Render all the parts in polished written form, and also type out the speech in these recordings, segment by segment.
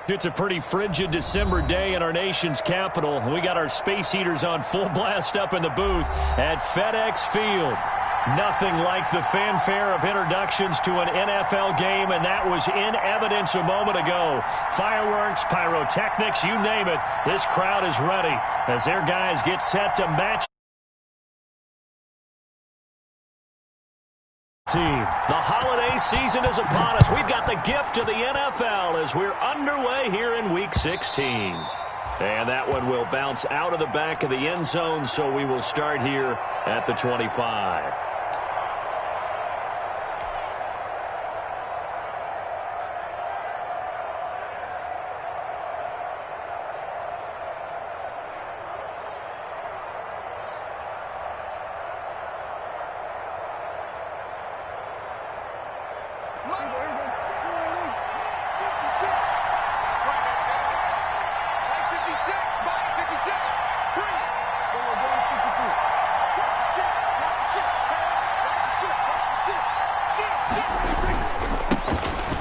It's a pretty frigid December day in our nation's capital. We got our space heaters on full blast up in the booth at FedEx Field. Nothing like the fanfare of introductions to an NFL game, and that was in evidence a moment ago. Fireworks, pyrotechnics, you name it. This crowd is ready as their guys get set to match team. The holiday season is upon us. We've got the gift of the NFL as we're underway here in Week 16. And that one will bounce out of the back of the end zone, so we will start here at the 25.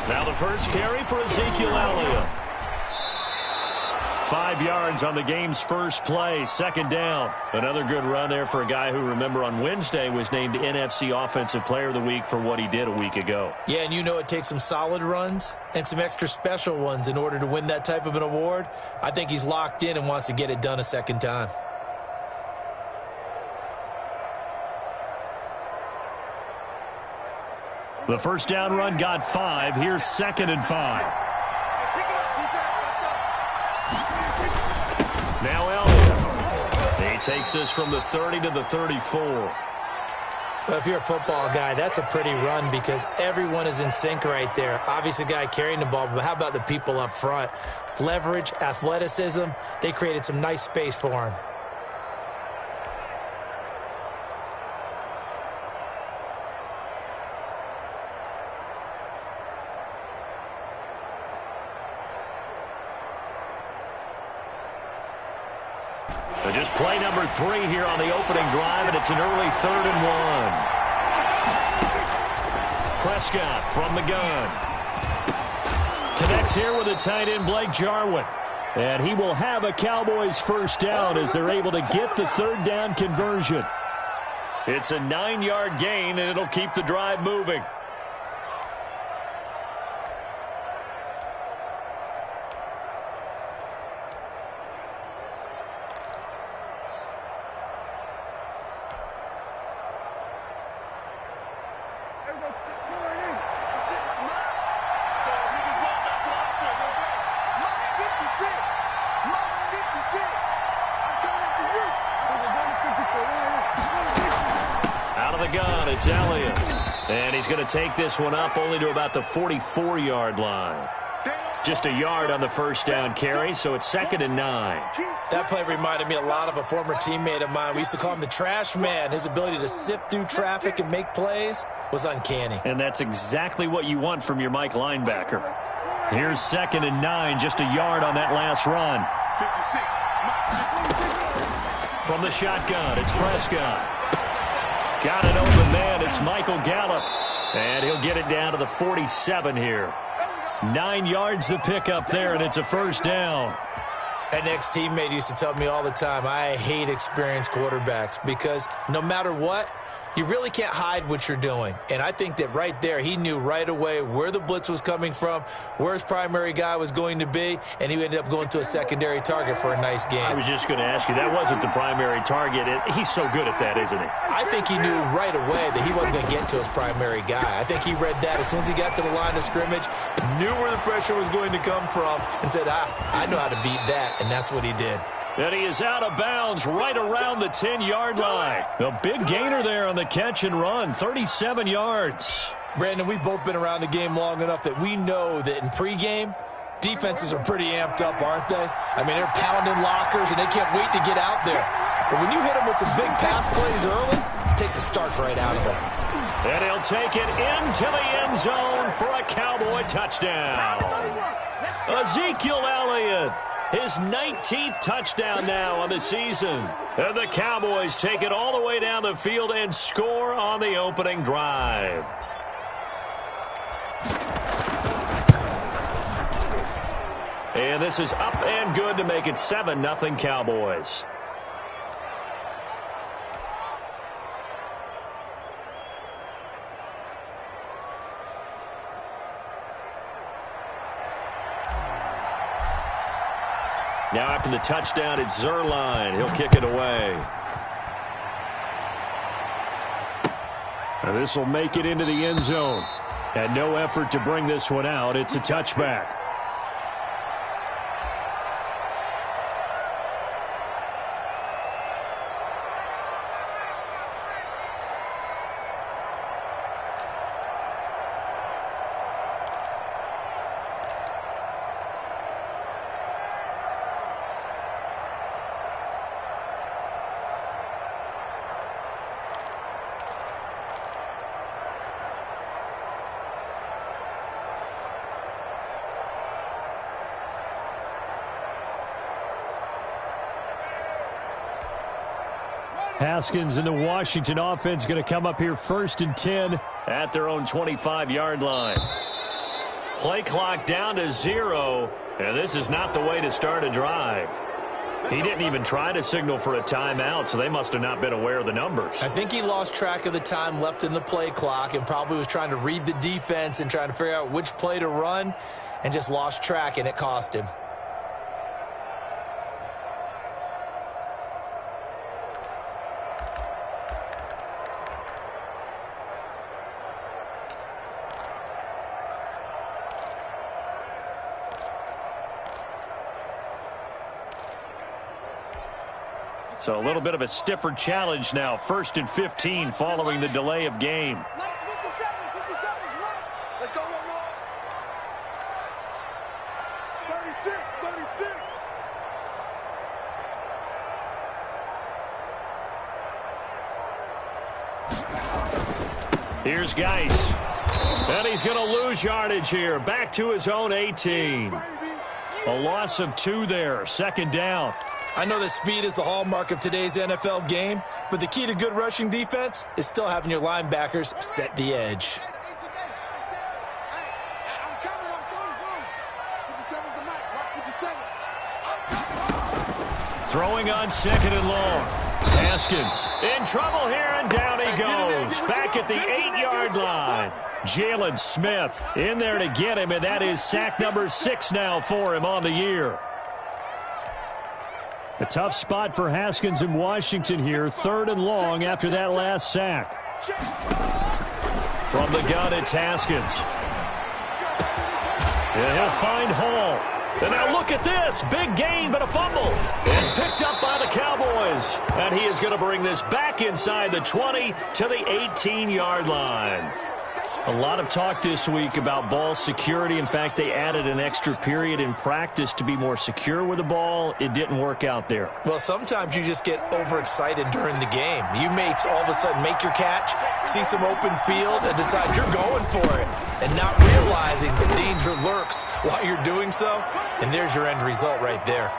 Now the first carry for Ezekiel Elliott. 5 yards on the game's first play, second down. Another good run there for a guy who, remember, on Wednesday was named NFC Offensive Player of the Week for what he did a week ago. Yeah, and you know it takes some solid runs and some extra special ones in order to win that type of an award. I think he's locked in and wants to get it done a second time. The first down run got 5. Here's 2nd and 5. Now Elliott. He takes this from the 30 to the 34. Well, if you're a football guy, that's a pretty run because everyone is in sync right there. Obviously, the guy carrying the ball, but how about the people up front? Leverage, athleticism, they created some nice space for him. Just play number 3 here on the opening drive, and it's an early 3rd and 1. Prescott from the gun. Connects here with a tight end, Blake Jarwin. And he will have a Cowboys first down as they're able to get the 3rd down conversion. It's a 9-yard gain, and it'll keep the drive moving. Gun, it's Elliott. And he's going to take this one up only to about the 44-yard line. Just a yard on the first down carry, so it's 2nd and 9. That play reminded me a lot of a former teammate of mine. We used to call him the trash man. His ability to sift through traffic and make plays was uncanny. And that's exactly what you want from your Mike linebacker. Here's 2nd and 9, just a yard on that last run. From the shotgun, it's Prescott. Got an open man. It's Michael Gallup. And he'll get it down to the 47 here. 9 yards to pick up there, and it's a first down. An ex-teammate used to tell me all the time, I hate experienced quarterbacks because no matter what, you really can't hide what you're doing. And I think that right there, he knew right away where the blitz was coming from, where his primary guy was going to be, and he ended up going to a secondary target for a nice game. I was just going to ask you, that wasn't the primary target. He's so good at that, isn't he? I think he knew right away that he wasn't going to get to his primary guy. I think he read that as soon as he got to the line of scrimmage, knew where the pressure was going to come from, and said, I know how to beat that, and that's what he did. And he is out of bounds right around the 10-yard line. A big gainer there on the catch and run, 37 yards. Brandon, we've both been around the game long enough that we know that in pregame, defenses are pretty amped up, aren't they? I mean, they're pounding lockers, and they can't wait to get out there. But when you hit them with some big pass plays early, it takes the starch right out of them. And he'll take it into the end zone for a Cowboy touchdown. Ezekiel Elliott. His 19th touchdown now on the season. And the Cowboys take it all the way down the field and score on the opening drive. And this is up and good to make it 7-0 Cowboys. Now after the touchdown, it's Zerline. He'll kick it away. This will make it into the end zone. And no effort to bring this one out. It's a touchback. Haskins and the Washington offense going to come up here 1st and 10 at their own 25-yard line. Play clock down to 0, and this is not the way to start a drive. He didn't even try to signal for a timeout, so they must have not been aware of the numbers. I think he lost track of the time left in the play clock and probably was trying to read the defense and trying to figure out which play to run and just lost track, and it cost him. So a little bit of a stiffer challenge now. 1st and 15 following the delay of game. Let's go, 36. Here's Geis. And he's going to lose yardage here. Back to his own 18. A loss of 2 there. 2nd down. I know that speed is the hallmark of today's NFL game, but the key to good rushing defense is still having your linebackers set the edge. Throwing on 2nd and long. Haskins in trouble here, and down he goes. Back at the 8-yard line. Jalen Smith in there to get him, and that is sack number 6 now for him on the year. A tough spot for Haskins in Washington here. 3rd and long after that last sack. From the gun, it's Haskins. And he'll find Hall. And now look at this. Big gain, but a fumble. It's picked up by the Cowboys. And he is going to bring this back inside the 20 to the 18-yard line. A lot of talk this week about ball security. In fact, they added an extra period in practice to be more secure with the ball. It didn't work out there. Well, sometimes you just get overexcited during the game. You may all of a sudden make your catch, see some open field, and decide you're going for it, and not realizing the danger lurks while you're doing so. And there's your end result right there.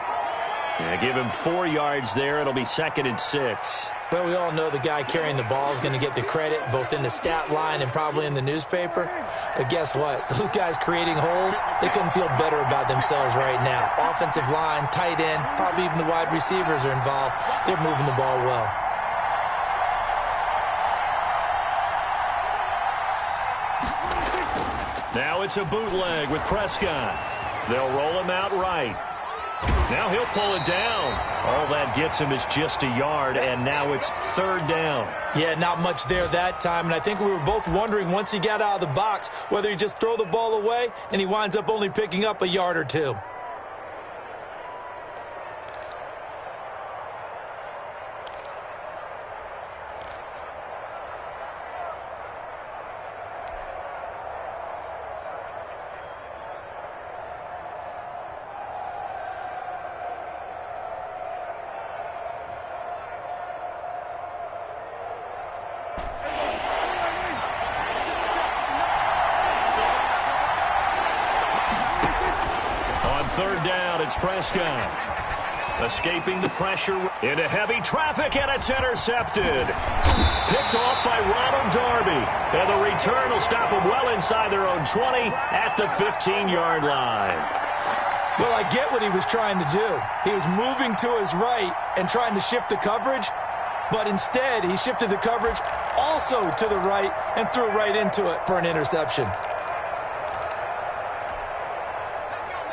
Yeah, give him 4 yards there. It'll be 2nd and 6. Well, we all know the guy carrying the ball is going to get the credit both in the stat line and probably in the newspaper. But guess what? Those guys creating holes, they couldn't feel better about themselves right now. Offensive line, tight end, probably even the wide receivers are involved. They're moving the ball well. Now it's a bootleg with Prescott. They'll roll him out right. Now he'll pull it down. All that gets him is just a yard, and now it's 3rd down. Yeah, not much there that time, and I think we were both wondering once he got out of the box whether he just throw the ball away, and he winds up only picking up a yard or 2. On 3rd down, it's Prescott. Escaping the pressure into heavy traffic, and it's intercepted. Picked off by Ronald Darby. And the return will stop them well inside their own 20 at the 15-yard line. Well, I get what he was trying to do. He was moving to his right and trying to shift the coverage, but instead he shifted the coverage also to the right and threw right into it for an interception.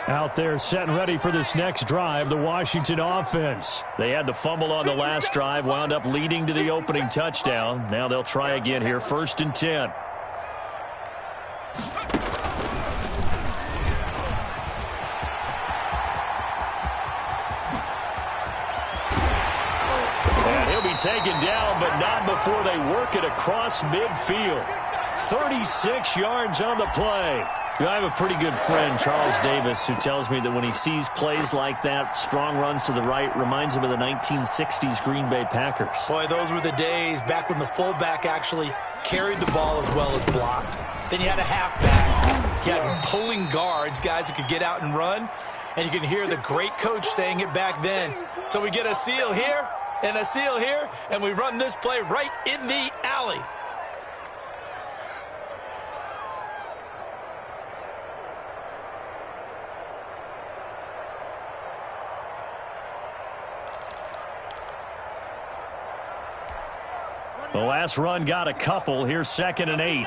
Out there set and ready for this next drive, the Washington offense. They had the fumble on the last drive, wound up leading to the opening touchdown. Now they'll try again here, 1st and 10. And he'll be taken down, but not before they work it across midfield. 36 yards on the play. I have a pretty good friend, Charles Davis, who tells me that when he sees plays like that, strong runs to the right, reminds him of the 1960s Green Bay Packers. Boy, those were the days back when the fullback actually carried the ball as well as blocked. Then you had a halfback. You had pulling guards, guys who could get out and run. And you can hear the great coach saying it back then. So we get a seal here and a seal here, and we run this play right in the alley. The last run got a couple. Here's 2nd and 8.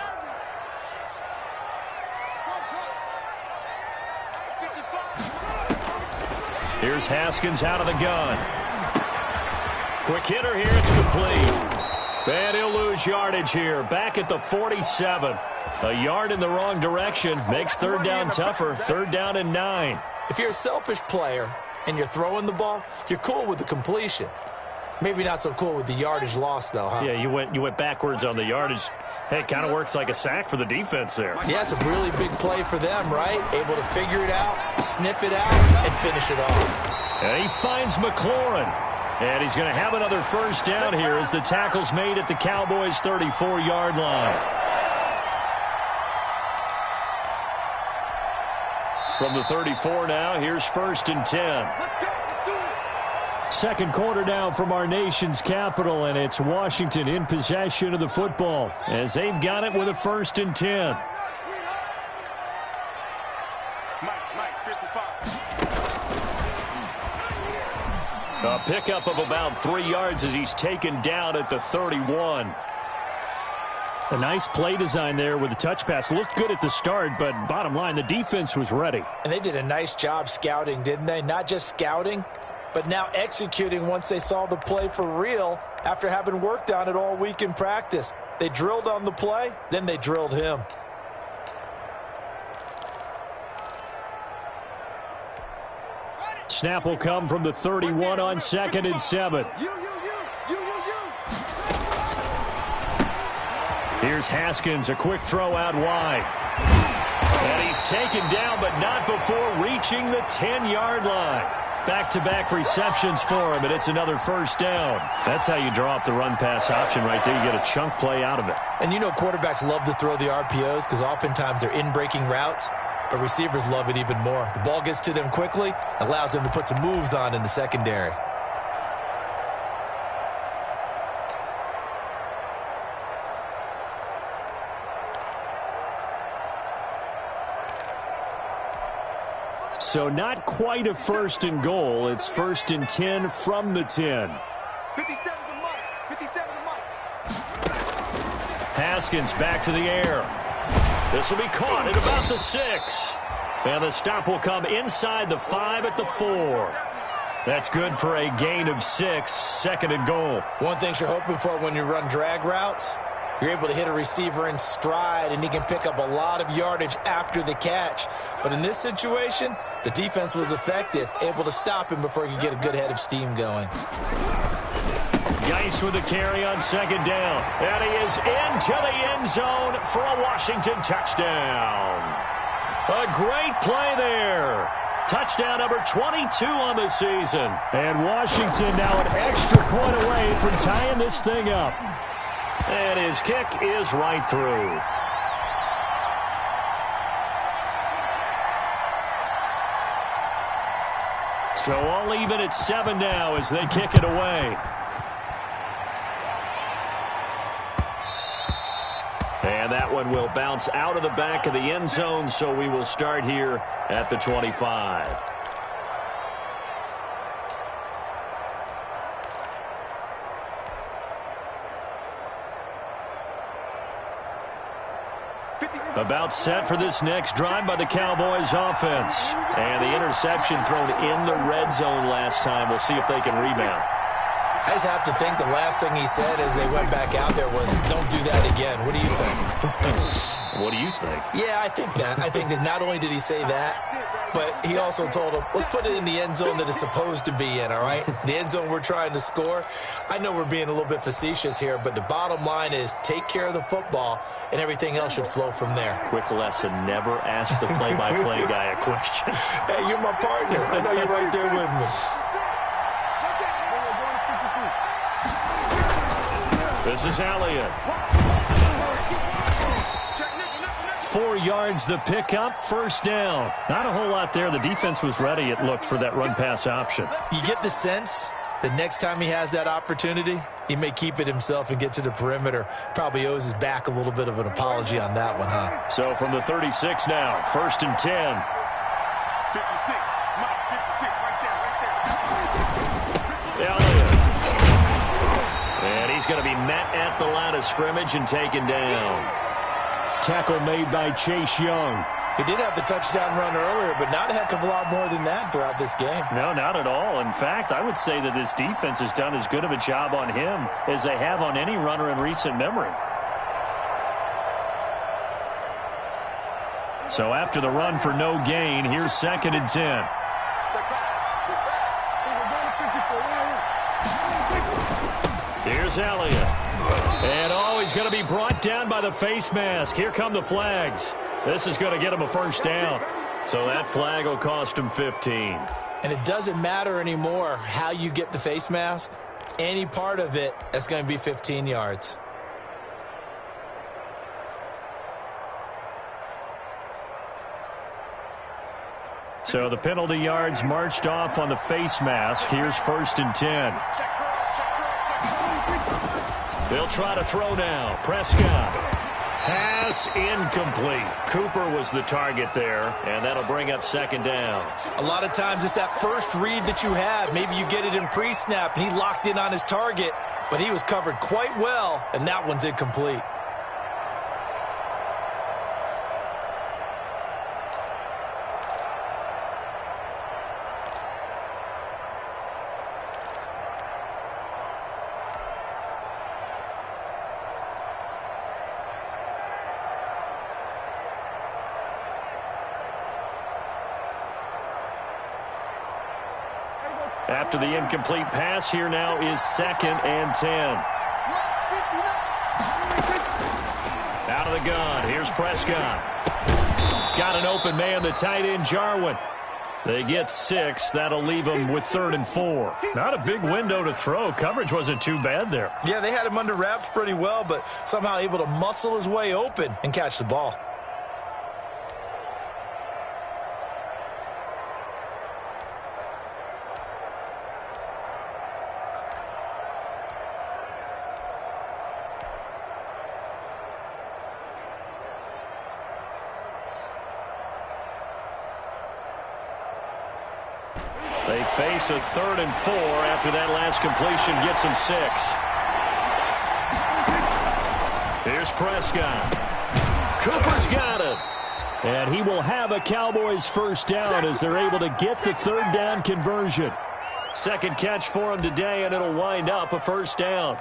Here's Haskins out of the gun. Quick hitter here. It's complete. And he'll lose yardage here. Back at the 47. A yard in the wrong direction. Makes 3rd down tougher. 3rd down and 9. If you're a selfish player and you're throwing the ball, you're cool with the completion. Maybe not so cool with the yardage loss, though, huh? Yeah, you went backwards on the yardage. Hey, it kind of works like a sack for the defense there. Yeah, it's a really big play for them, right? Able to figure it out, sniff it out, and finish it off. And he finds McLaurin. And he's going to have another 1st down here as the tackle's made at the Cowboys' 34-yard line. From the 34 now, here's 1st and 10. Second quarter now from our nation's capital, and it's Washington in possession of the football as they've got it with a 1st and 10. A pickup of about 3 yards as he's taken down at the 31. A nice play design there with the touch pass. Looked good at the start, but bottom line, the defense was ready. And they did a nice job scouting, didn't they? Not just scouting, but now executing once they saw the play for real after having worked on it all week in practice. They drilled on the play, then they drilled him. Snap will come from the 31 on 2nd and 7. Here's Haskins, a quick throw out wide. And he's taken down, but not before reaching the 10-yard line. Back-to-back receptions for him, and it's another 1st down. That's how you draw up the run-pass option right there. You get a chunk play out of it. And you know quarterbacks love to throw the RPOs because oftentimes they're in-breaking routes, but receivers love it even more. The ball gets to them quickly, allows them to put some moves on in the secondary. So not quite a 1st and goal. It's 1st and 10 from the 10. 57 to Mike. 57 to Mike. Haskins back to the air. This will be caught at about the 6. And the stop will come inside the 5 at the 4. That's good for a gain of 6. 2nd and goal. One thing you're hoping for when you run drag routes, you're able to hit a receiver in stride, and he can pick up a lot of yardage after the catch. But in this situation, the defense was effective, able to stop him before he could get a good head of steam going. Geis with a carry on 2nd down. And he is into the end zone for a Washington touchdown. A great play there. Touchdown number 22 on the season. And Washington now an extra point away from tying this thing up. And his kick is right through. So all even at 7 now as they kick it away. And that one will bounce out of the back of the end zone, so we will start here at the 25. About set for this next drive by the Cowboys offense. And the interception thrown in the red zone last time. We'll see if they can rebound. I just have to think the last thing he said as they went back out there was, don't do that again. What do you think? What do you think? Yeah, I think that. I think that not only did he say that, but he also told him, let's put it in the end zone that it's supposed to be in, all right? The end zone we're trying to score. I know we're being a little bit facetious here, but the bottom line is take care of the football, and everything else should flow from there. Quick lesson, never ask the play-by-play guy a question. Hey, you're my partner. I know you're right there with me. This is Elliott. 4 yards the pickup, first down. Not a whole lot there. The defense was ready, it looked, for that run-pass option. You get the sense that next time he has that opportunity, he may keep it himself and get to the perimeter. Probably owes his back a little bit of an apology on that one, huh? So from the 36 now, 1st and 10. 56. Mike, 56, right there. Elliott. And he's going to be met at the line of scrimmage and taken down. Tackle made by Chase Young. He did have the touchdown run earlier, but not a heck of a lot more than that throughout this game. No, not at all. In fact, I would say that this defense has done as good of a job on him as they have on any runner in recent memory. So after the run for no gain, here's 2nd and 10. Here's Elliott. And he's going to be brought down by the face mask. Here come the flags. This is going to get him a first down. So that flag will cost him 15. And it doesn't matter anymore how you get the face mask. Any part of it, that's going to be 15 yards. So the penalty yards marched off on the face mask. Here's 1st and 10. They'll try to throw now. Prescott. Pass incomplete. Cooper was the target there, and that'll bring up 2nd down. A lot of times it's that first read that you have. Maybe you get it in pre-snap, and he locked in on his target, but he was covered quite well, and that one's incomplete. After the incomplete pass, here now is 2nd and 10. Out of the gun. Here's Prescott. Got an open man, the tight end, Jarwin. They get 6. That'll leave them with 3rd and 4. Not a big window to throw. Coverage wasn't too bad there. Yeah, they had him under wraps pretty well, but somehow able to muscle his way open and catch the ball. They face a 3rd and 4 after that last completion gets them 6. Here's Prescott. Cooper's got it. And he will have a Cowboys first down as they're able to get the 3rd down conversion. 2nd catch for him today, and it'll wind up a first down.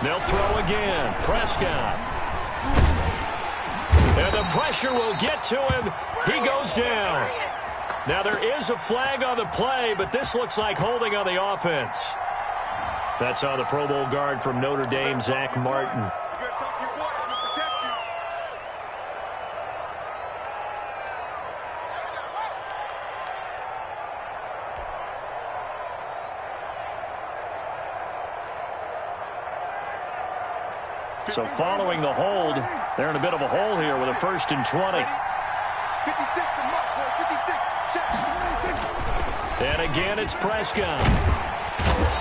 They'll throw again. Prescott. And the pressure will get to him. He goes down. Now there is a flag on the play, but this looks like holding on the offense. That's on the Pro Bowl guard from Notre Dame, Zach Martin. So following the hold, they're in a bit of a hole here with a 1st and 20. 56, and again, it's Prescott.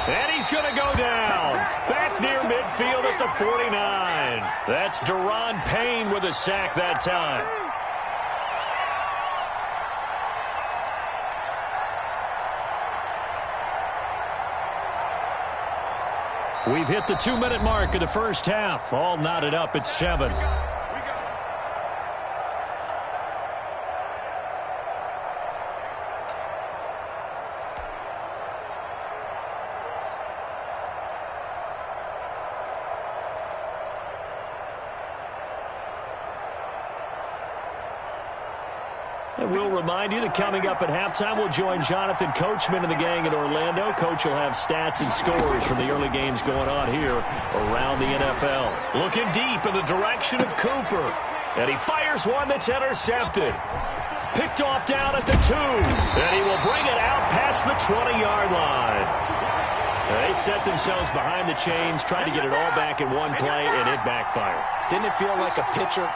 And he's going to go down. Back near midfield at the 49. That's Deron Payne with a sack that time. We've hit the 2-minute mark of the first half. All knotted up at 7. And we'll remind you that coming up at halftime, we'll join Jonathan Coachman and the gang in Orlando. Coach will have stats and scores from the early games going on here around the NFL. Looking deep in the direction of Cooper. And he fires one that's intercepted. Picked off down at the 2. And he will bring it out past the 20-yard line. They set themselves behind the chains, tried to get it all back in one play, and it backfired. Didn't it feel like a pitcher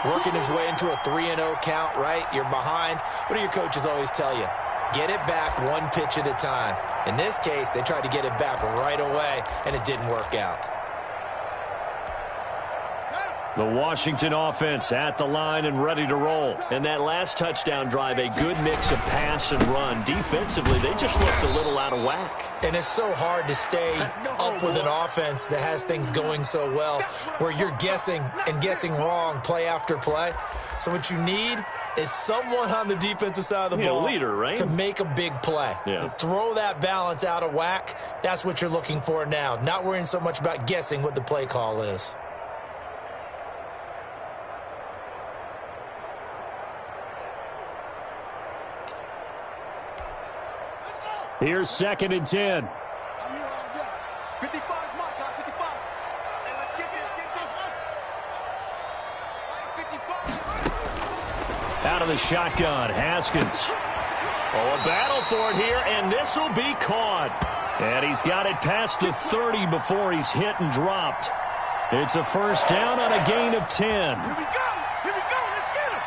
working his way into a 3-0 count, right? You're behind. What do your coaches always tell you? Get it back one pitch at a time. In this case, they tried to get it back right away, and it didn't work out. The Washington offense at the line and ready to roll. And that last touchdown drive, a good mix of pass and run. Defensively, they just looked a little out of whack. And it's so hard to stay up with an offense that has things going so well, where you're guessing and guessing wrong play after play. So what you need is someone on the defensive side of the ball, leader, right? to make a big play. Yeah. Throw that balance out of whack. That's what you're looking for now. Not worrying so much about guessing what the play call is. Here's 2nd and 10. I'm here all day. 55 is my guy, 55. Hey, let's get this, Hey, 55. Out of the shotgun, Haskins. Oh, a battle for it here, and this will be caught. And he's got it past the 30 before he's hit and dropped. It's a first down on a gain of 10. Here we go, let's get him.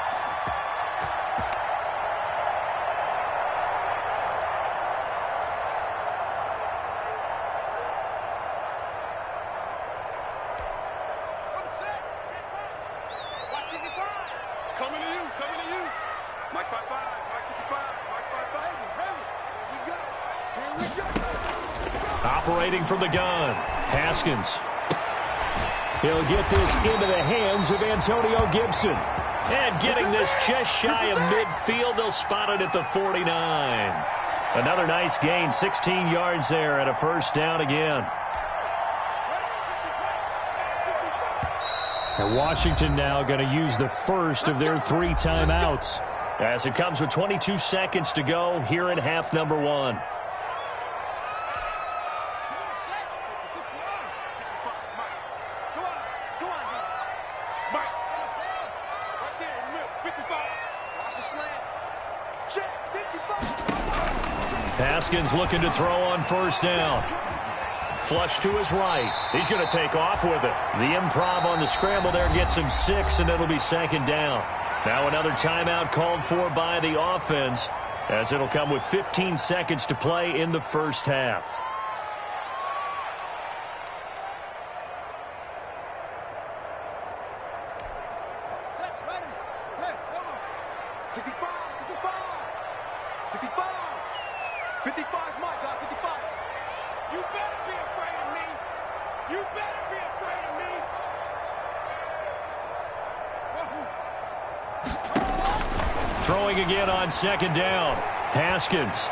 I'm set. Watch 55. Coming to you. Mike 55, Mike 55, Mike 55. Here we go. Operating from the gun, Haskins. He'll get this into the hands of Antonio Gibson. And getting this just shy of midfield, they'll spot it at the 49. Another nice gain, 16 yards there, and a first down again. And Washington now going to use the first of their 3 timeouts, as it comes with 22 seconds to go here in half number 1. Haskins looking to throw on first down. Flush to his right. He's going to take off with it. The improv on the scramble there gets him 6, and it'll be 2nd down. Now another timeout called for by the offense, as it'll come with 15 seconds to play in the first half. Throwing again on 2nd down. Haskins.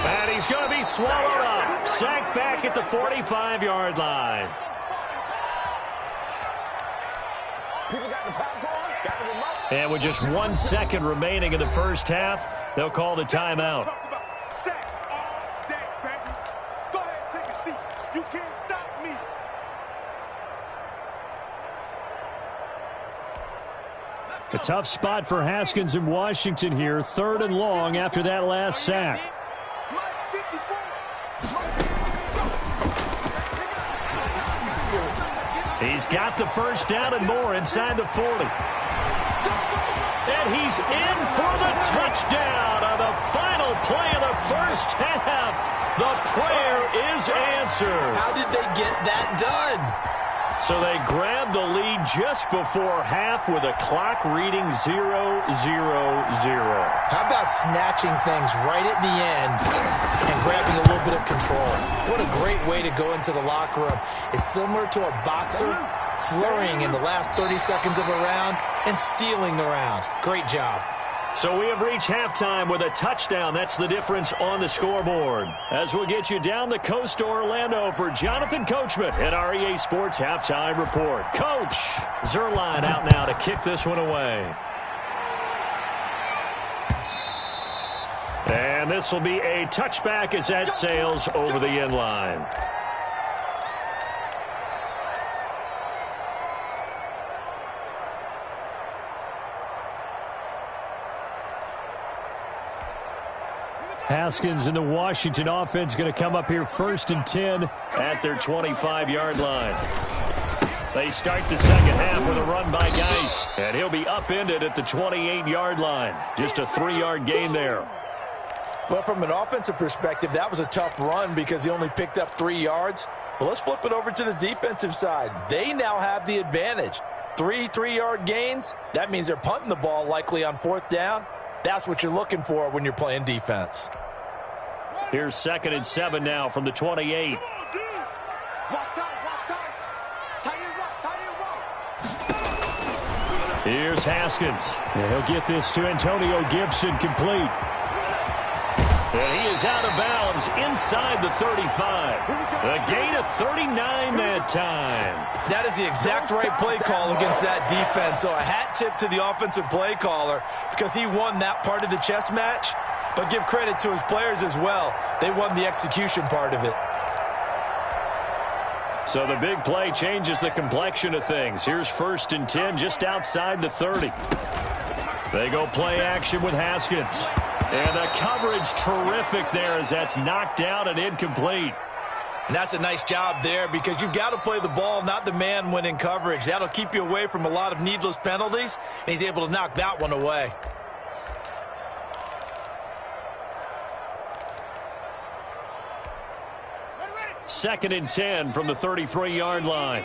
And he's going to be swallowed up. Sacked back at the 45-yard line. And with just 1 second remaining in the first half, they'll call the timeout. A tough spot for Haskins in Washington here. 3rd and long after that last sack. He's got the first down and more inside the 40. And he's in for the touchdown on the final play of the first half. The prayer is answered. How did they get that done? So they grabbed the lead just before half with a clock reading 0-0-0. How about snatching things right at the end and grabbing a little bit of control? What a great way to go into the locker room. It's similar to a boxer flurrying in the last 30 seconds of a round and stealing the round. Great job. So we have reached halftime with a touchdown. That's the difference on the scoreboard. As we'll get you down the coast to Orlando for Jonathan Coachman at our EA Sports Halftime Report. Coach, Zerline out now to kick this one away. And this will be a touchback as that sails over the end line. Haskins and the Washington offense going to come up here 1st and 10 at their 25-yard line. They start the second half with a run by Geis, and he'll be upended at the 28-yard line. Just a 3-yard gain there. Well, from an offensive perspective, that was a tough run because he only picked up 3 yards. Well, let's flip it over to the defensive side. They now have the advantage. 3 3-yard gains. That means they're punting the ball likely on 4th down. That's what you're looking for when you're playing defense. Here's 2nd and 7 now from the 28. Here's Haskins. And he'll get this to Antonio Gibson complete. And he is out of bounds inside the 35. A gain of 39 that time. That is the exact right play call against that defense. So a hat tip to the offensive play caller because he won that part of the chess match. But give credit to his players as well. They won the execution part of it. So the big play changes the complexion of things. Here's 1st and 10 just outside the 30. They go play action with Haskins. And the coverage terrific there as that's knocked down and incomplete. And that's a nice job there because you've got to play the ball, not the man when in coverage. That'll keep you away from a lot of needless penalties, and he's able to knock that one away. Second and 10 from the 33-yard line.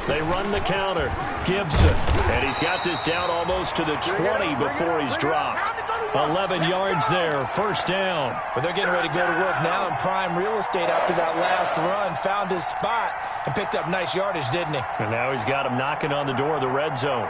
They run the counter. Gibson. And he's got this down almost to the 20 before he's dropped. 11 yards there. 1st down. But they're getting ready to go to work now in prime real estate after that last run. Found his spot and picked up nice yardage, didn't he? And now he's got him knocking on the door of the red zone.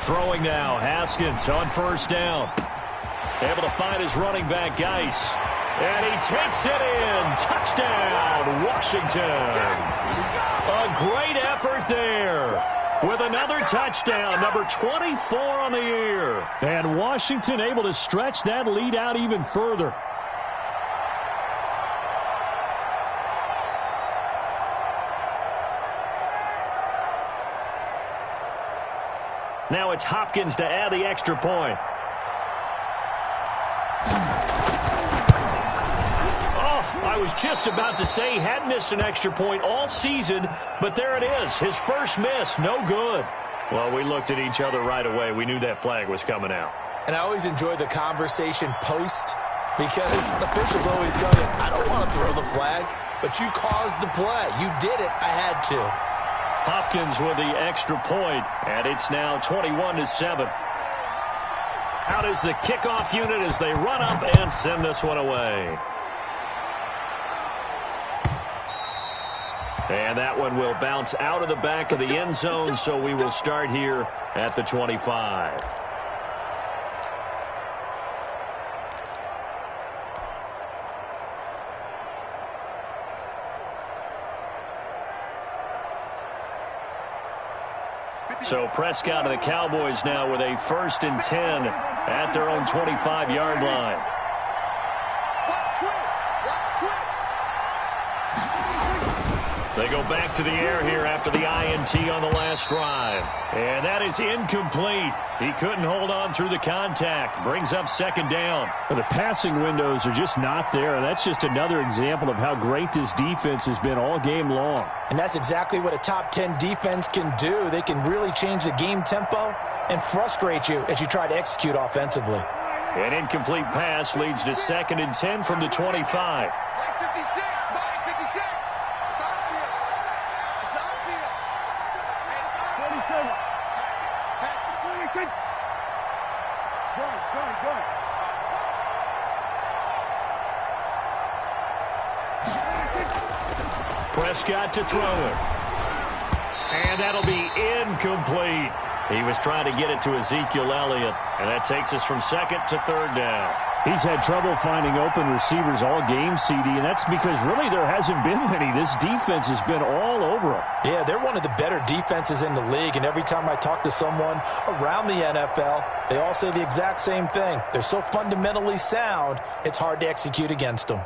Throwing now, Haskins on 1st down. Able to find his running back, Geis. And he takes it in. Touchdown, Washington. A great effort there. With another touchdown, number 24 on the year. And Washington able to stretch that lead out even further. Now it's Hopkins to add the extra point. Oh, I was just about to say he hadn't missed an extra point all season, but there it is. His first miss, no good. Well, we looked at each other right away. We knew that flag was coming out. And I always enjoy the conversation post because officials always tell you, I don't want to throw the flag, but you caused the play. You did it. I had to. Hopkins with the extra point, and it's now 21-7. Out is the kickoff unit as they run up and send this one away. And that one will bounce out of the back of the end zone, so we will start here at the 25. So Prescott and the Cowboys now with a 1st and 10 at their own 25-yard line. They go back to the air here after the INT on the last drive. And that is incomplete. He couldn't hold on through the contact. Brings up second down. Well, the passing windows are just not there. That's just another example of how great this defense has been all game long. And that's exactly what a top 10 defense can do. They can really change the game tempo and frustrate you as you try to execute offensively. An incomplete pass leads to 2nd and 10 from the 25. Prescott to throw it. And that'll be incomplete. He was trying to get it to Ezekiel Elliott, and that takes us from 2nd to 3rd down. He's had trouble finding open receivers all game, CD, and that's because really there hasn't been many. This defense has been all over him. Yeah, they're one of the better defenses in the league, and every time I talk to someone around the NFL, they all say the exact same thing. They're so fundamentally sound, it's hard to execute against them.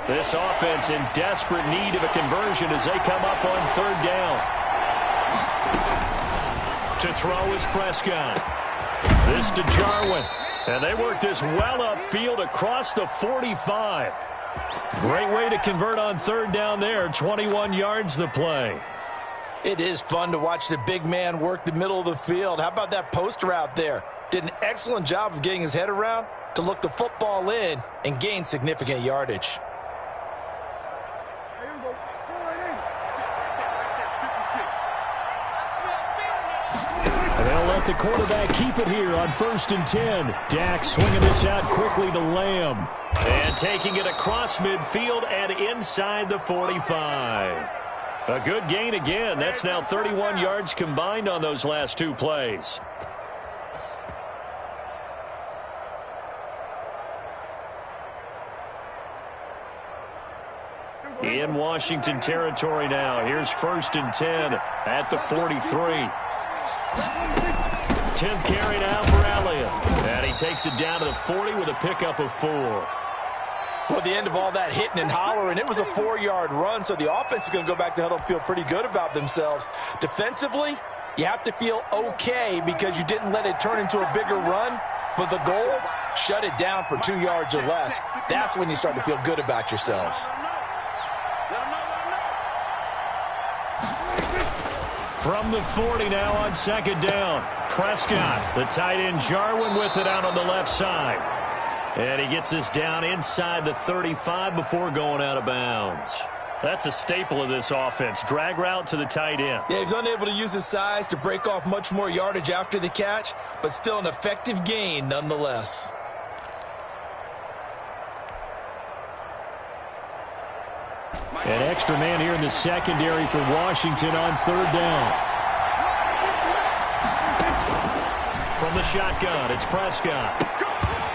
This offense in desperate need of a conversion as they come up on 3rd down. To throw is Prescott. This to Jarwin. And they work this well upfield across the 45. Great way to convert on 3rd down there. 21 yards the play. It is fun to watch the big man work the middle of the field. How about that post route there? Did an excellent job of getting his head around to look the football in and gain significant yardage. They'll let the quarterback keep it here on 1st and 10. Dak swinging this out quickly to Lamb. And taking it across midfield and inside the 45. A good gain again. That's now 31 yards combined on those last 2 plays. In Washington territory now. Here's 1st and 10 at the 43. 10th carry now for Elliott. And he takes it down to the 40 with a pickup of 4. Well, the end of all that hitting and hollering, it was a 4-yard run, so the offense is going to go back to huddle and feel pretty good about themselves. Defensively, you have to feel okay because you didn't let it turn into a bigger run, but the goal, shut it down for 2 yards or less. That's when you start to feel good about yourselves. From the 40 now on 2nd down. Prescott, the tight end Jarwin with it out on the left side. And he gets this down inside the 35 before going out of bounds. That's a staple of this offense. Drag route to the tight end. Yeah, he's unable to use his size to break off much more yardage after the catch, but still an effective gain nonetheless. An extra man here in the secondary for Washington on 3rd down. From the shotgun, it's Prescott.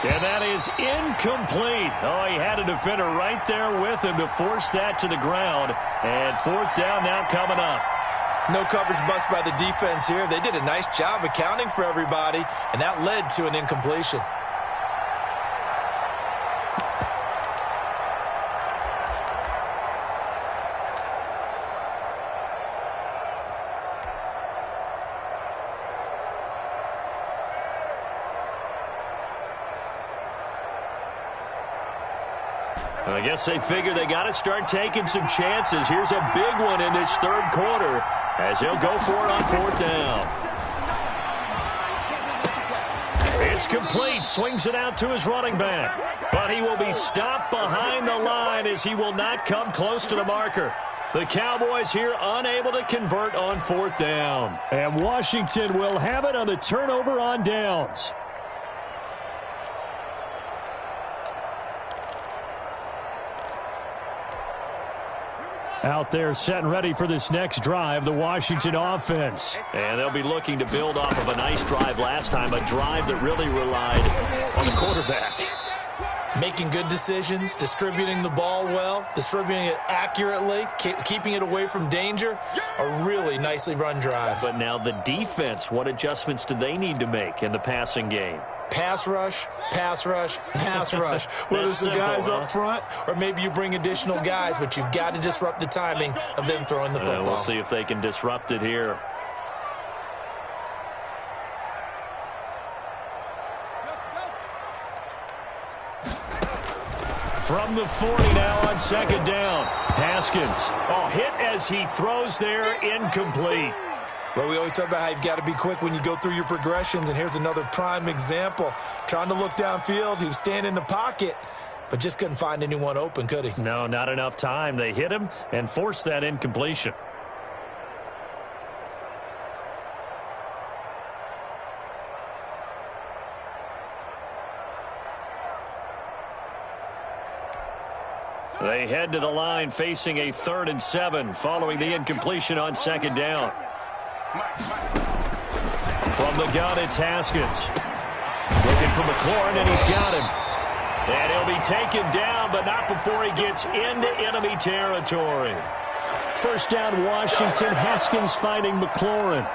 And that is incomplete. Oh, he had a defender right there with him to force that to the ground. And 4th down now coming up. No coverage bust by the defense here. They did a nice job accounting for everybody, and that led to an incompletion. I guess they figure they got to start taking some chances. Here's a big one in this 3rd quarter as he'll go for it on 4th down. It's complete. Swings it out to his running back. But he will be stopped behind the line as he will not come close to the marker. The Cowboys here unable to convert on 4th down. And Washington will have it on the turnover on downs. Out there set and ready for this next drive, the Washington offense. And they'll be looking to build off of a nice drive last time, a drive that really relied on the quarterback. Making good decisions, distributing the ball well, distributing it accurately, keeping it away from danger. A really nicely run drive. But now the defense, what adjustments do they need to make in the passing game? pass rush, pass rush, pass rush. Whether it's the guys up front or maybe you bring additional guys, but you've got to disrupt the timing of them throwing the football. We'll see if they can disrupt it here. From the 40 now on second down. Haskins. Oh, hit as he throws there, incomplete. Well, we always talk about how you've got to be quick when you go through your progressions, and here's another prime example. Trying to look downfield, he was standing in the pocket, but just couldn't find anyone open, could he? No, not enough time. They hit him and forced that incompletion. They head to the line facing a 3rd and 7 following the incompletion on second down. From the gun, it's Haskins. Looking for McLaurin, and he's got him. And he'll be taken down, but not before he gets into enemy territory. First down, Washington. Haskins finding McLaurin.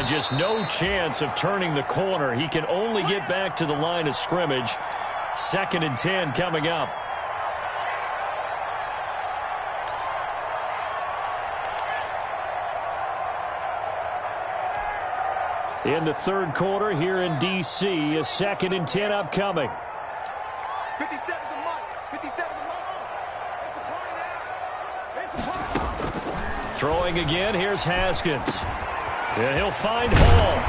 Just no chance of turning the corner. He can only get back to the line of scrimmage. 2nd and 10 coming up. In the 3rd quarter here in D.C., a 2nd and 10 upcoming. 57 to Mike. 57 to Mike. It's a party now. It's a party. Throwing again, here's Haskins. And he'll find Hall.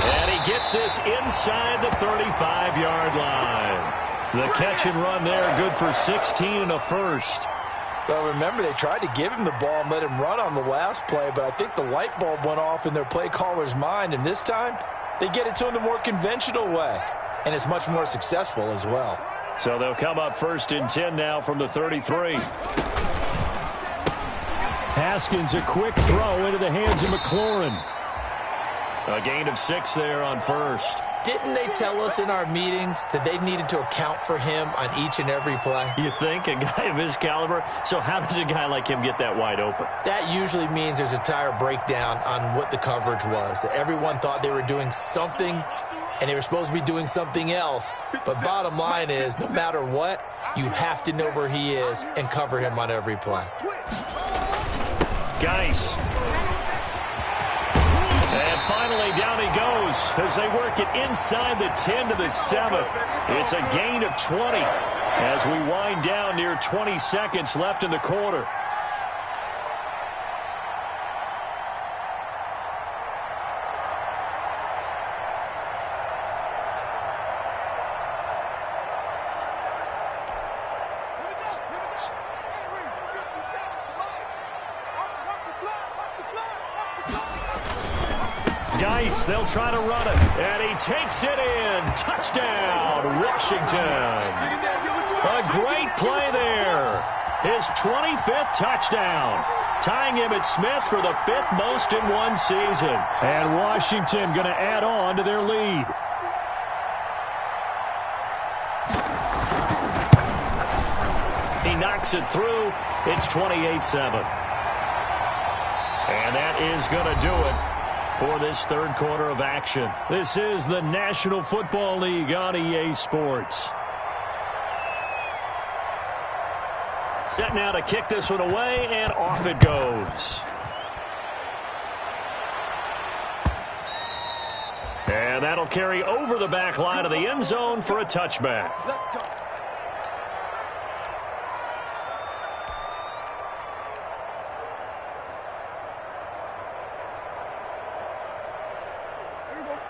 And he gets this inside the 35-yard line. The catch and run there, good for 16 and a first. Well, remember, they tried to give him the ball and let him run on the last play, but I think the light bulb went off in their play caller's mind, and this time they get it to him the more conventional way, and it's much more successful as well. So they'll come up 1st and 10 now from the 33. Haskins, a quick throw into the hands of McLaurin. A gain of 6 there on first. Didn't they tell us in our meetings that they needed to account for him on each and every play? You think? A guy of his caliber? So how does a guy like him get that wide open? That usually means there's a tire breakdown on what the coverage was. That everyone thought they were doing something, and they were supposed to be doing something else. But bottom line is, no matter what, you have to know where he is and cover him on every play. Geis. And finally, down he goes as they work it inside the 10 to the 7. It's a gain of 20 as we wind down near 20 seconds left in the quarter. Geis, they'll try to run it, and he takes it in. Touchdown, Washington. A great play there. His 25th touchdown, tying him at Smith for the 5th most in one season. And Washington going to add on to their lead. He knocks it through. It's 28-7. And that is going to do it for this 3rd quarter of action. This is the National Football League on EA Sports. Set now to kick this one away, and off it goes. And that'll carry over the back line of the end zone for a touchback. Let's go.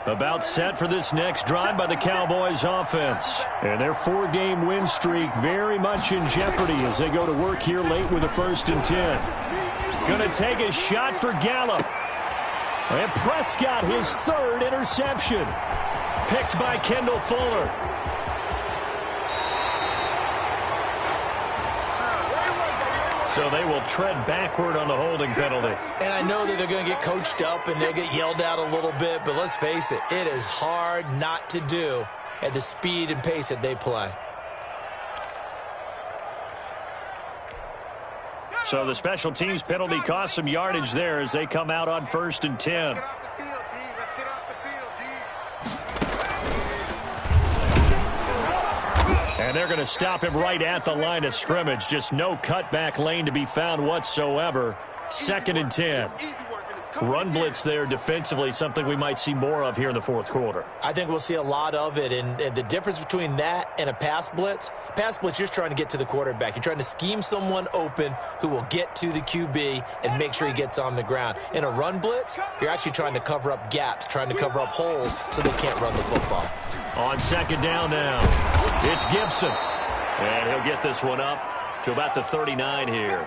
About set for this next drive by the Cowboys offense. And their 4-game win streak very much in jeopardy as they go to work here late with a 1st and 10. Going to take a shot for Gallup. And Prescott, his 3rd interception. Picked by Kendall Fuller. So they will tread backward on the holding penalty. And I know that they're going to get coached up and they'll get yelled at a little bit, but let's face it, it is hard not to do at the speed and pace that they play. So the special teams penalty cost some yardage there as they come out on 1st and 10. And they're going to stop him right at the line of scrimmage. Just no cutback lane to be found whatsoever. 2nd and 10. Run blitz there defensively, something we might see more of here in the 4th quarter. I think we'll see a lot of it, and the difference between that and a pass blitz, you're just trying to get to the quarterback. You're trying to scheme someone open who will get to the QB and make sure he gets on the ground. In a run blitz, you're actually trying to cover up gaps, trying to cover up holes so they can't run the football. On 2nd down now, it's Gibson. And he'll get this one up to about the 39 here.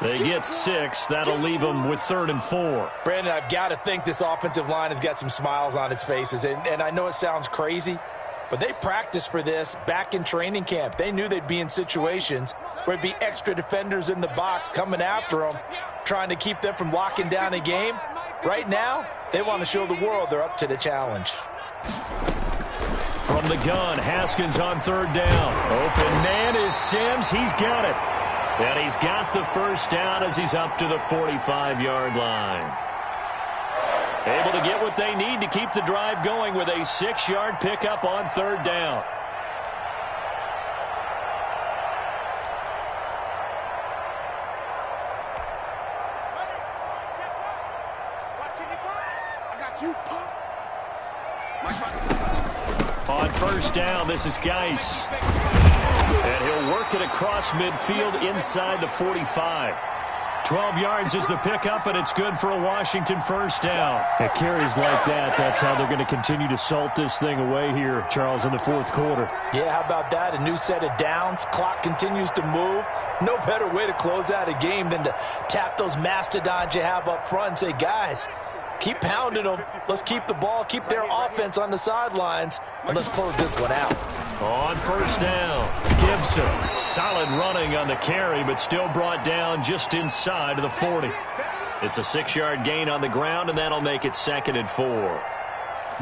They get 6. That'll leave them with 3rd and 4. Brandon, I've got to think this offensive line has got some smiles on its faces. And I know it sounds crazy, but they practiced for this back in training camp. They knew they'd be in situations where there'd be extra defenders in the box coming after them, trying to keep them from locking down a game. Right now, they want to show the world they're up to the challenge. From the gun, Haskins on 3rd down. Open man is Sims. He's got it. And he's got the 1st down as he's up to the 45-yard line. Able to get what they need to keep the drive going with a 6-yard pickup on 3rd down. On 1st down, this is Geis. And he'll work it across midfield inside the 45. 12 yards is the pickup, and it's good for a Washington 1st down. It carries like that. That's how they're going to continue to salt this thing away here, Charles, in the 4th quarter. Yeah, how about that? A new set of downs. Clock continues to move. No better way to close out a game than to tap those mastodons you have up front and say, guys, keep pounding them. Let's keep the ball, keep their offense on the sidelines, and let's close this one out. On 1st down, Gibson. Solid running on the carry, but still brought down just inside of the 40. It's a 6-yard gain on the ground, and that'll make it 2nd and 4.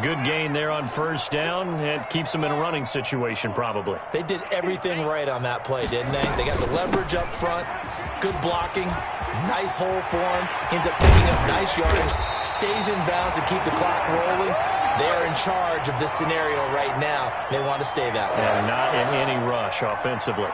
Good gain there on 1st down. It keeps them in a running situation, probably. They did everything right on that play, didn't they? They got the leverage up front, good blocking, nice hole for him. Ends up picking up nice yardage, stays in bounds to keep the clock rolling. They're in charge of this scenario right now. They want to stay that way. And not in any rush offensively.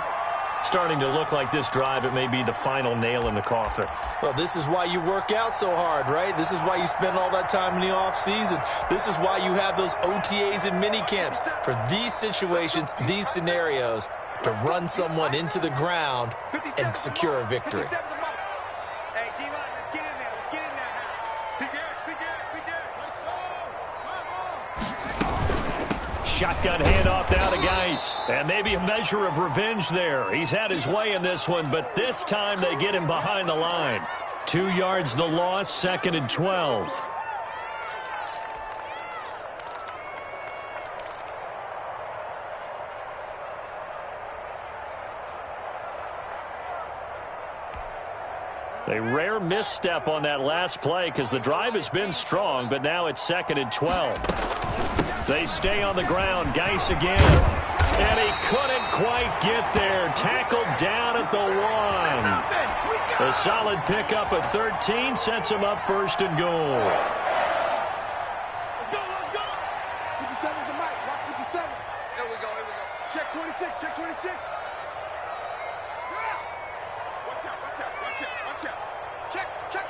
Starting to look like this drive, it may be the final nail in the coffin. Well, this is why you work out so hard, right? This is why you spend all that time in the offseason. This is why you have those OTAs and mini camps. For these situations, these scenarios, to run someone into the ground and secure a victory. Shotgun handoff now to Geis. And maybe a measure of revenge there. He's had his way in this one, but this time they get him behind the line. 2 yards the loss, 2nd and 12. A rare misstep on that last play because the drive has been strong, but now it's 2nd and 12. They stay on the ground. Geis again. And he couldn't quite get there. Tackled down at the 1. A solid pickup at 13 sets him up 1st and goal. Let's go. 57's the mic. Watch 57. Here we go. Check 26. Check 26. Watch out. Check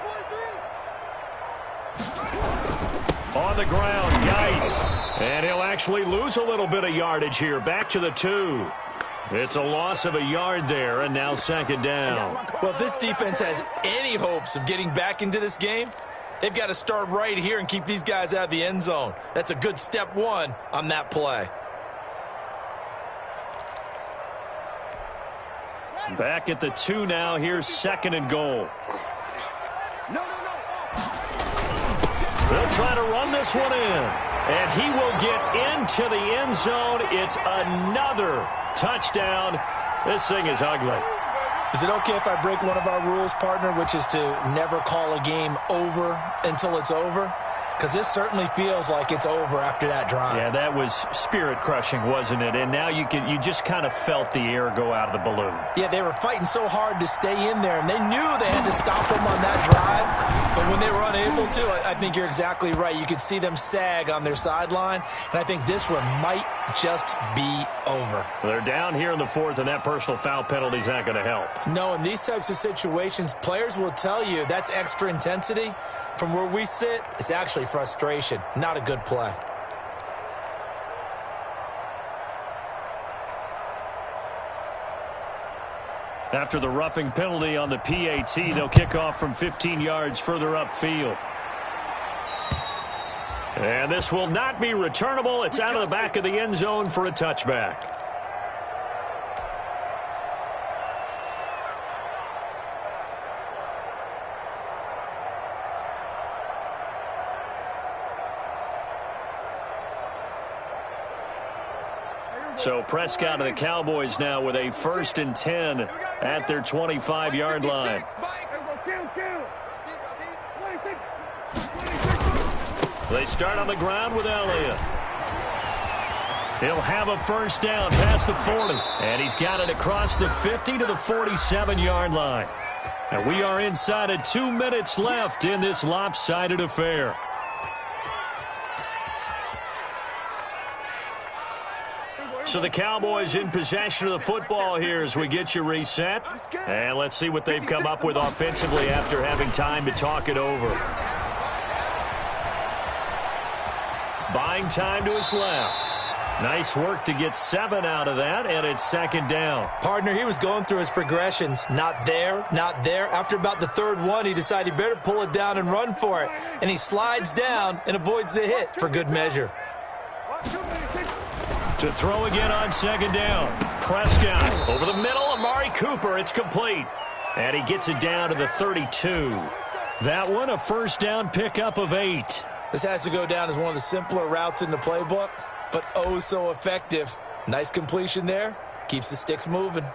43. On the ground, Geis. And he'll actually lose a little bit of yardage here. Back to the 2. It's a loss of a yard there, and now 2nd down. Well, if this defense has any hopes of getting back into this game, they've got to start right here and keep these guys out of the end zone. That's a good step 1 on that play. Back at the 2 now. Here's 2nd and goal. No. They'll try to run this one in. And he will get into the end zone. It's another touchdown. This thing is ugly. Is it okay if I break one of our rules, partner, which is to never call a game over until it's over? Because this certainly feels like it's over after that drive. Yeah, that was spirit-crushing, wasn't it? And now you just kind of felt the air go out of the balloon. Yeah, they were fighting so hard to stay in there, and they knew they had to stop them on that drive. But when they were unable to, I think you're exactly right. You could see them sag on their sideline, and I think this one might just be over. They're down here in the fourth, and that personal foul penalty is not going to help. No, in these types of situations, players will tell you that's extra intensity. From where we sit, it's actually frustration, not a good play. After the roughing penalty on the PAT, they'll kick off from 15 yards further upfield. And this will not be returnable. It's out of the back of the end zone for a touchback. So Prescott and the Cowboys now with a 1st and 10 at their 25-yard line. They start on the ground with Elliott. He'll have a first down past the 40. And he's got it across the 50 to the 47-yard line. And we are inside of 2 minutes left in this lopsided affair. So the Cowboys in possession of the football here as we get you reset. And let's see what they've come up with offensively after having time to talk it over. Buying time to his left. Nice work to get 7 out of that, and it's 2nd down. Partner, he was going through his progressions. Not there, not there. After about the 3rd one, he decided he better pull it down and run for it. And he slides down and avoids the hit for good measure. To throw again on 2nd down. Prescott over the middle. Amari Cooper. It's complete. And he gets it down to the 32. That one a first down pickup of 8. This has to go down as one of the simpler routes in the playbook, but oh so effective. Nice completion there. Keeps the sticks moving.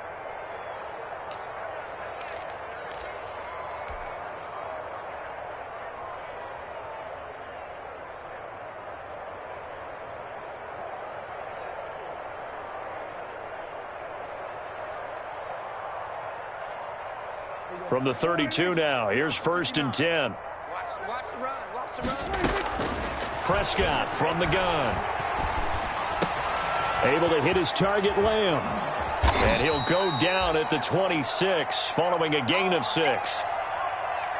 From the 32 now, here's 1st and 10. Watch the run. Watch the run. Prescott from the gun. Able to hit his target, Lamb. And he'll go down at the 26, following a gain of 6.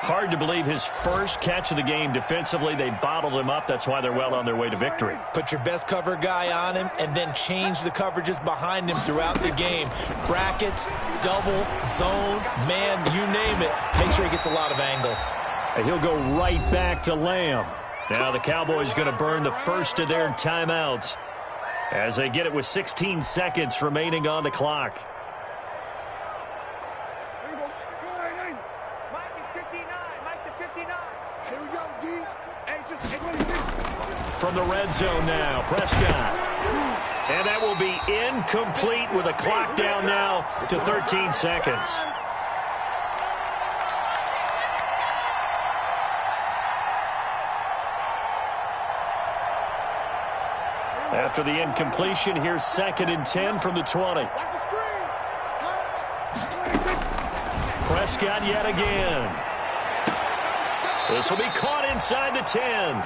Hard to believe his first catch of the game defensively. They bottled him up. That's why they're well on their way to victory. Put your best cover guy on him and then change the coverages behind him throughout the game. Brackets, double, zone, man, you name it. Make sure he gets a lot of angles. And he'll go right back to Lamb. Now the Cowboys going to burn the first of their timeouts as they get it with 16 seconds remaining on the clock. From the red zone now, Prescott. And that will be incomplete with a clock down now to 13 seconds. After the incompletion, here's 2nd and 10 from the 20. Prescott yet again. This will be caught inside the 10.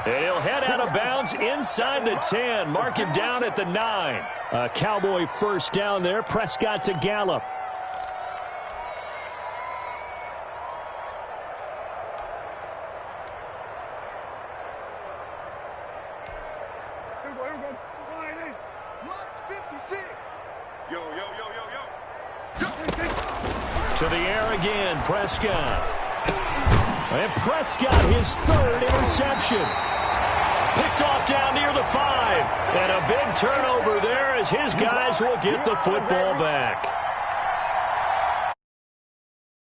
And he'll head out of bounds inside the 10. Mark him down at the 9. A Cowboy first down there. Prescott to Gallup. To the air again, Prescott. And Prescott, his 3rd interception. Picked off down near the 5. And a big turnover there as his guys will get the football back.